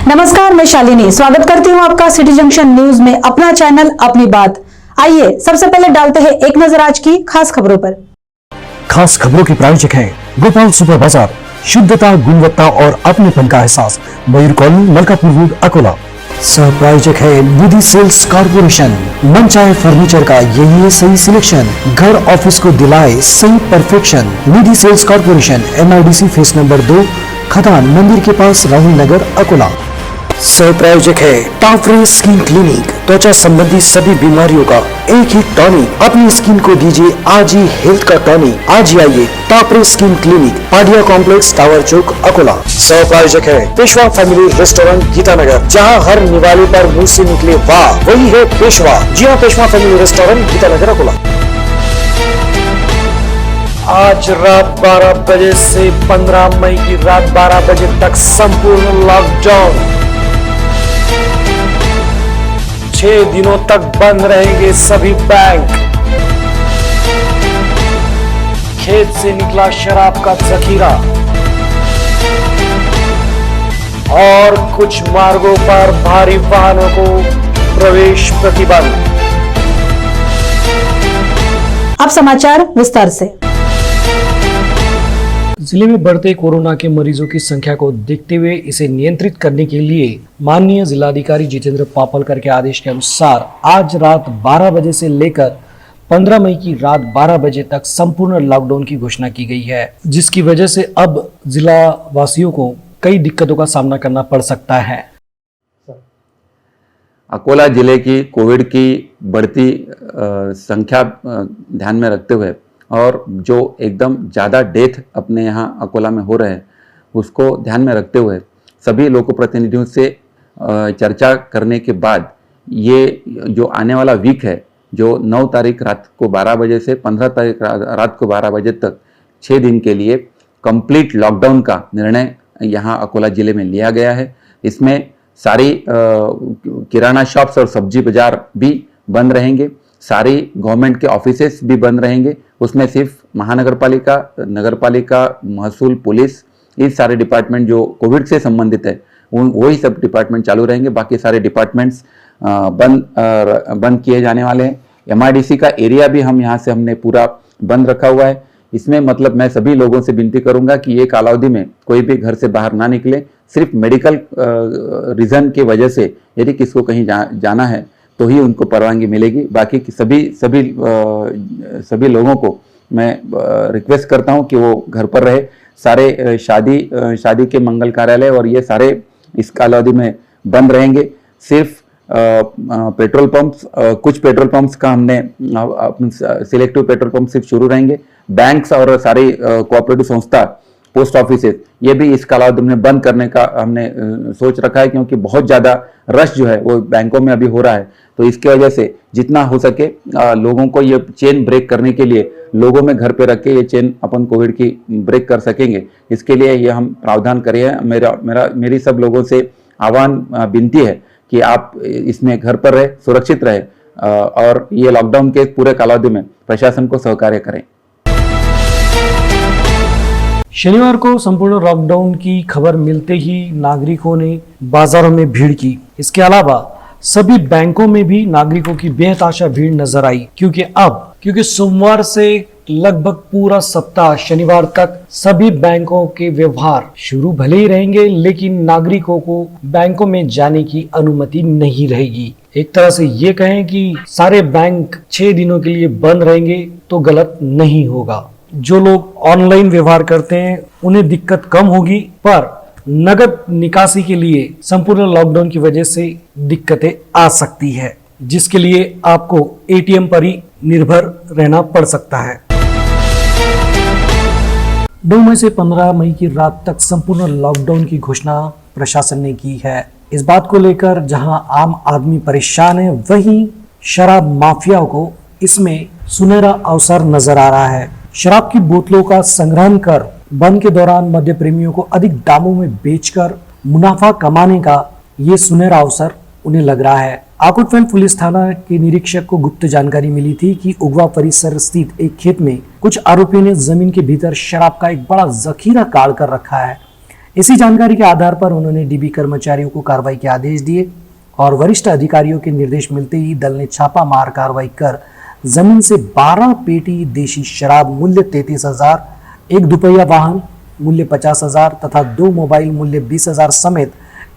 नमस्कार, मैं शालिनी स्वागत करती हूं आपका सिटी जंक्शन न्यूज में, अपना चैनल अपनी बात। आइए सबसे पहले डालते हैं एक नजर आज की खास खबरों पर। खास खबरों के प्रायोजक हैं गोपाल सुपर बाजार, शुद्धता, गुणवत्ता और अपनेपन का एहसास, मयूर कॉलोनी, मलकापुर रोड, अकोला। सह प्रायोजक है निधि सेल्स कॉर्पोरेशन, मनचाहे फर्नीचर का यही है सही सिलेक्शन, घर ऑफिस को दिलाए सही perfection. Nidhi sales corporation, MIDC phase number 2, खदान मंदिर के पास, राहुल नगर, अकोला। सह प्रायोजक है टाफरे स्किन क्लिनिक, त्वचा संबंधी सभी बीमारियों का एक ही टॉनिक। अपनी स्किन को दीजिए आज ही हेल्थ का टॉनिक। आज ही आइए टाफरे skin clinic, Padia complex, tower चौक, अकोला। सह प्रायोजक है पेशवा फैमिली रेस्टोरेंट, गीतानगर, जहां हर निवाले पर मुंह से निकले वाह, वही है पेशवा। जी हाँ, पेशवा फैमिली रेस्टोरेंट, गीतानगर, अकोला। आज रात 12 बजे से 15 मई की रात 12 बजे तक संपूर्ण लॉकडाउन। 6 दिनों तक बंद रहेंगे सभी बैंक। खेत से निकला शराब का जखीरा और कुछ मार्गों पर भारी वाहनों को प्रवेश प्रतिबंध। अब समाचार विस्तार से। जिले में बढ़ते कोरोना के मरीजों की संख्या को देखते हुए इसे नियंत्रित करने के लिए माननीय जिलाधिकारी जितेंद्र पापलकर के आदेश के अनुसार आज रात 12 बजे से लेकर 15 मई की रात 12 बजे तक संपूर्ण लॉकडाउन की घोषणा की गई है, जिसकी वजह से अब जिला वासियों को कई दिक्कतों का सामना करना पड़ सकता है। अकोला जिले की कोविड की बढ़ती संख्या ध्यान में रखते हुए और जो एकदम ज़्यादा डेथ अपने यहाँ अकोला में हो रहे हैं उसको ध्यान में रखते हुए सभी लोक प्रतिनिधियों से चर्चा करने के बाद ये जो आने वाला वीक है, जो 9 तारीख रात को 12 बजे से 15 तारीख रात को 12 बजे तक 6 दिन के लिए कंप्लीट लॉकडाउन का निर्णय यहाँ अकोला ज़िले में लिया गया है। इसमें सारी किराना शॉप्स और सब्जी बाज़ार भी बंद रहेंगे, सारी गवर्नमेंट के ऑफिसेस भी बंद रहेंगे। उसमें सिर्फ महानगर पालिका, नगर पालिका, महसूल, पुलिस, ये सारे डिपार्टमेंट जो कोविड से संबंधित है वही सब डिपार्टमेंट चालू रहेंगे। बाकी सारे डिपार्टमेंट्स बंद किए जाने वाले हैं। MIDC का एरिया भी हमने पूरा बंद रखा हुआ है। इसमें मतलब मैं सभी लोगों से विनती करूंगा कि ये कालावधि में कोई भी घर से बाहर ना निकले। सिर्फ मेडिकल रीज़न की वजह से यदि किसको कहीं जाना है तो ही उनको परवानगी मिलेगी। बाकी सभी लोगों को मैं रिक्वेस्ट करता हूं कि वो घर पर रहे। सारे शादी के मंगल कार्यालय और ये सारे इस कालावधि में बंद रहेंगे। सिर्फ पेट्रोल पंप्स, कुछ पेट्रोल पंप्स का हमने सिलेक्टिव पेट्रोल पंप सिर्फ शुरू रहेंगे। बैंक्स और सारी कोऑपरेटिव संस्था, पोस्ट ऑफिसेस, ये भी इस कालावधि में बंद करने का हमने सोच रखा है, क्योंकि बहुत ज़्यादा रश जो है वो बैंकों में अभी हो रहा है। तो इसकी वजह से जितना हो सके लोगों को ये चेन ब्रेक करने के लिए लोगों में घर पे रख के ये चेन अपन कोविड की ब्रेक कर सकेंगे, इसके लिए ये हम प्रावधान करें। मेरी सब लोगों से आह्वान विनती है कि आप इसमें घर पर रहे, सुरक्षित रहे और ये लॉकडाउन के पूरे कालावधि में प्रशासन को सहकार्य करें। शनिवार को संपूर्ण लॉकडाउन की खबर मिलते ही नागरिकों ने बाजारों में भीड़ की। इसके अलावा सभी बैंकों में भी नागरिकों की बेहताशा भीड़ नजर आई, क्योंकि सोमवार से लगभग पूरा सप्ताह शनिवार तक सभी बैंकों के व्यवहार शुरू भले ही रहेंगे, लेकिन नागरिकों को बैंकों में जाने की अनुमति नहीं रहेगी। एक तरह से ये कहें कि सारे बैंक 6 दिनों के लिए बंद रहेंगे तो गलत नहीं होगा। जो लोग ऑनलाइन व्यवहार करते हैं उन्हें दिक्कत कम होगी, पर नगद निकासी के लिए संपूर्ण लॉकडाउन की वजह से दिक्कतें आ सकती है, जिसके लिए आपको ATM पर ही निर्भर रहना पड़ सकता है। 2 मई से 15 मई की रात तक संपूर्ण लॉकडाउन की घोषणा प्रशासन ने की है। इस बात को लेकर जहां आम आदमी परेशान है, वहीं शराब माफियाओं को इसमें सुनहरा अवसर नजर आ रहा है। शराब की बोतलों का संग्रहण कर बंद के दौरान मद्य प्रेमियों को अधिक दामों में बेचकर मुनाफा कमाने का ये सुनहरा अवसर उन्हें लग रहा है। आकुटफेंड पुलिस थाना के निरीक्षक को गुप्त जानकारी मिली थी कि उगवा परिसर स्थित एक खेत में कुछ आरोपियों ने जमीन के भीतर शराब का एक बड़ा जखीरा काढ़ कर रखा है। इसी जानकारी के आधार पर उन्होंने डीबी कर्मचारियों को कार्रवाई के आदेश दिए और वरिष्ठ अधिकारियों के निर्देश मिलते ही दल ने छापा मार कार्रवाई कर जमीन से 12 पेटी देशी शराब मूल्य 33,000, एक दुपहिया वाहन मूल्य 50,000 तथा 2 मोबाइल मूल्य 20,000 समेत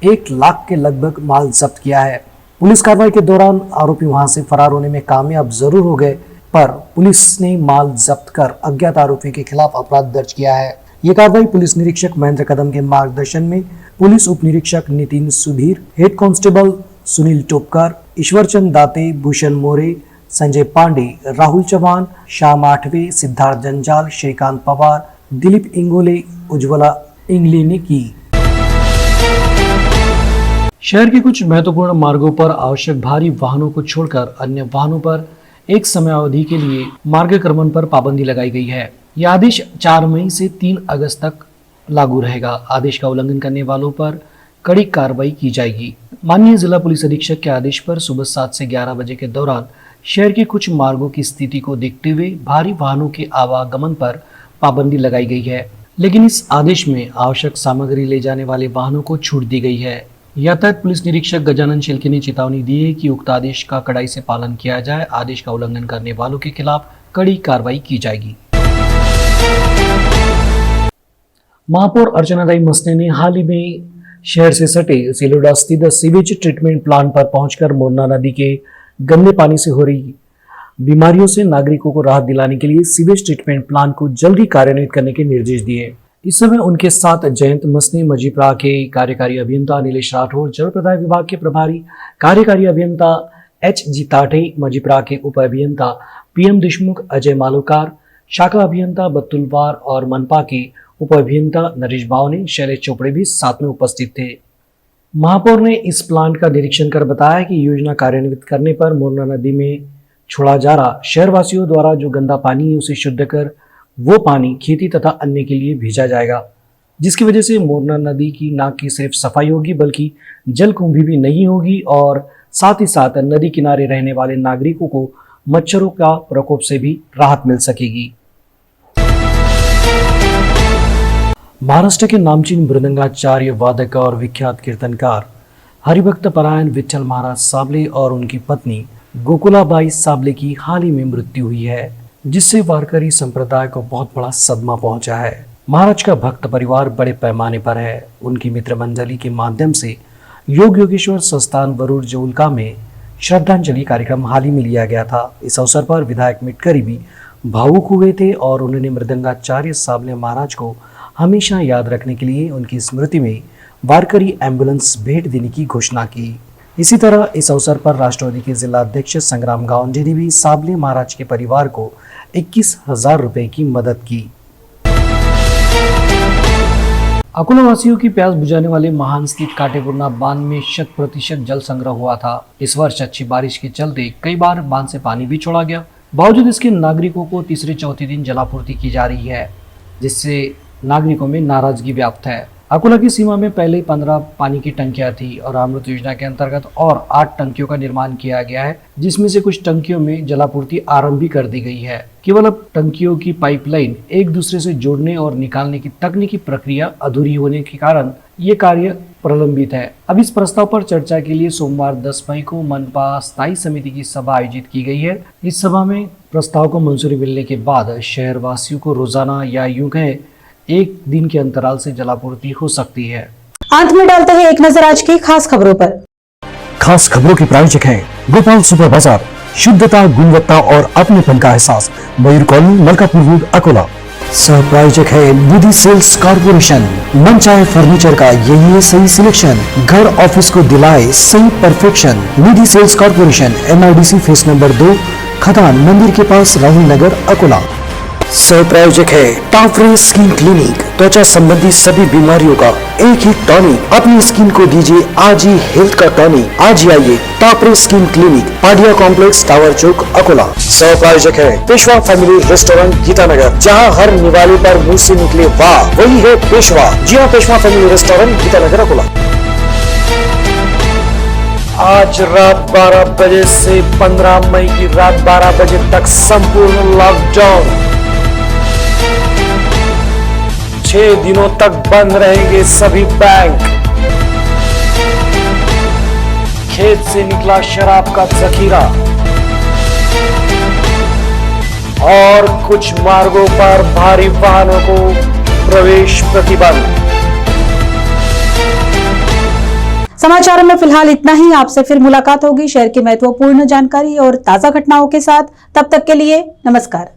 1 लाख के लगभग माल जब्त किया है। पुलिस कार्रवाई के दौरान आरोपी वहां से फरार होने में कामयाब जरूर हो गए, पर पुलिस ने माल जब्त कर अज्ञात आरोपी के खिलाफ अपराध दर्ज किया है। ये कार्रवाई पुलिस निरीक्षक महेंद्र कदम के मार्गदर्शन में पुलिस उप निरीक्षक नितिन सुधीर, हेड कांस्टेबल सुनील टोपकर, ईश्वरचंद दाते, भूषण मोरे, संजय पांडे, राहुल चौहान, श्याम आठवे, सिद्धार्थ जंजाल, श्रीकांत पवार, दिलीप इंगोले, उज्ज्वला इंगले ने की। शहर के कुछ महत्वपूर्ण मार्गों पर आवश्यक भारी वाहनों को छोड़कर अन्य वाहनों पर एक समयावधि के लिए मार्गक्रमण पर पाबंदी लगाई गई है। यह आदेश 4 मई से 3 अगस्त तक लागू रहेगा। आदेश का उल्लंघन करने वालों पर कड़ी कार्रवाई की जाएगी। माननीय जिला पुलिस अधीक्षक के आदेश पर सुबह 7 से 11 बजे के दौरान शहर के कुछ मार्गों की स्थिति को देखते हुए भारी वाहनों के आवागमन पर पाबंदी लगाई गई है, लेकिन इस आदेश में आवश्यक सामग्री ले जाने वाले वाहनों को छूट दी गई है। यातायात पुलिस निरीक्षक गजानन शेलके ने चेतावनी दी है कि उक्त आदेश का कड़ाई से पालन किया जाए। आदेश का उल्लंघन करने वालों के खिलाफ कड़ी कार्रवाई की जाएगी। महापौर अर्चनादाई मसने ने हाल ही में शहर से सटे सिलोडा स्थित सीवेज ट्रीटमेंट प्लांट पर पहुंचकर मोरना नदी के गंदे पानी से हो रही बीमारियों से नागरिकों को राहत दिलाने के लिए सीवेज ट्रीटमेंट प्लांट को जल्दी कार्यान्वित करने के निर्देश दिए। इस समय उनके साथ जयंत मसने, मजीप्रा के कार्यकारी अभियंता नीलेश राठौर, जल प्रदाय विभाग के प्रभारी कार्यकारी अभियंता HG ताठे, मजीप्रा के उप अभियंता PM देशमुख, अजय मालोकार, शाखा अभियंता बत्तुलवार और मनपा के उप अभियंता नरेश बावने, शैलेश चोपड़े भी साथ में उपस्थित थे। महापौर ने इस प्लांट का निरीक्षण कर बताया कि योजना कार्यान्वित करने पर मोरना नदी में छोड़ा जा रहा शहरवासियों द्वारा जो गंदा पानी है उसे शुद्ध कर वो पानी खेती तथा अन्य के लिए भेजा जाएगा, जिसकी वजह से मोरना नदी की न कि सिर्फ सफाई होगी बल्कि जलकुंभी भी नहीं होगी और साथ ही साथ नदी किनारे रहने वाले नागरिकों को मच्छरों का प्रकोप से भी राहत मिल सकेगी। महाराष्ट्र के नामचीन मृदंगाचार्य, वादक और विख्यात कीर्तनकार हरिभक्त परायण विठ्ठल महाराज साबले और उनकी पत्नी गोकुलाबाई साबले की हाल ही में मृत्यु हुई है, जिससे वारकरी संप्रदाय को बहुत बड़ा सदमा पहुंचा है। महाराज का भक्त परिवार बड़े पैमाने पर है। उनकी मित्र मंडली के माध्यम से योग योगेश्वर संस्थान वरुड़ जौलका में श्रद्धांजलि कार्यक्रम हाल ही में लिया गया था। इस अवसर पर विधायक मिटकरी भी भावुक हुए थे और उन्होंने मृदंगाचार्य साबले महाराज को हमेशा याद रखने के लिए उनकी स्मृति में वारकरी एम्बुलेंस भेंट देने की घोषणा की। इसी तरह इस अवसर पर राष्ट्रवादी के जिला अध्यक्ष संग्राम गांधी ने भी साबले महाराज के परिवार को 21,000 रुपए की मदद की। अकोला वासियों की प्यास बुझाने वाले महान स्थित काटेपुरना बांध में 100% जल संग्रह हुआ था। इस वर्ष अच्छी बारिश के चलते कई बार बांध से पानी भी छोड़ा गया। बावजूद इसके नागरिकों को तीसरे चौथे दिन जलापूर्ति की जा रही है, जिससे नागरिकों में नाराजगी व्याप्त है। अकोला की सीमा में पहले 15 पानी की टंकियां थी और अमृत योजना के अंतर्गत और 8 टंकियों का निर्माण किया गया है, जिसमें से कुछ टंकियों में जलापूर्ति आरंभ भी कर दी गई है। केवल अब टंकियों की पाइपलाइन एक दूसरे से जोड़ने और निकालने की तकनीकी प्रक्रिया अधूरी होने के कारण ये कार्य प्रलंबित है। अब इस प्रस्ताव पर चर्चा के लिए सोमवार 10 मई को मनपा स्थायी समिति की सभा आयोजित की गई है। इस सभा में प्रस्ताव को मंजूरी मिलने के बाद शहर वासियों को रोजाना या यूं कहें एक दिन के अंतराल से जलापूर्ति हो सकती है। अंत में डालते हैं एक नजर आज की खास खबरों पर। खास खबरों की प्रायोजक है गोपाल सुपर बाजार, शुद्धता, गुणवत्ता और अपनेपन का एहसास, मयूर कॉलोनी, मलकापुर रोड, अकोला। सह प्रायोजक है निधि सेल्स कॉर्पोरेशन। मन चाहे फर्नीचर का यही है सही सिलेक्शन, घर ऑफिस को दिलाए सही perfection. Nidhi sales corporation, MIDC phase number 2, खदान मंदिर के पास, राहुल नगर, अकोला। सह प्रायोजक है टाफरे स्किन क्लिनिक, त्वचा संबंधी सभी बीमारियों का एक ही टॉनिक। अपनी स्किन को दीजिए आज ही हेल्थ का टॉनिक। आज ही आइए टाफरे skin clinic, Padia complex, tower चौक, अकोला। सह प्रायोजक है पेशवा फैमिली रेस्टोरेंट, गीतानगर, जहां हर निवाले पर मुंह से निकले वाह वही है पेशवा। जी हाँ, पेशवा फैमिली रेस्टोरेंट, गीतानगर, अकोला। आज रात 12 बजे से 15 मई की रात 12 बजे तक संपूर्ण लॉकडाउन। 6 दिनों तक बंद रहेंगे सभी बैंक। खेत से निकला शराब का जखीरा और कुछ मार्गों पर भारी वाहनों को प्रवेश प्रतिबंध। समाचारों में फिलहाल इतना ही। आपसे फिर मुलाकात होगी शहर की महत्वपूर्ण जानकारी और ताजा घटनाओं के साथ। तब तक के लिए नमस्कार।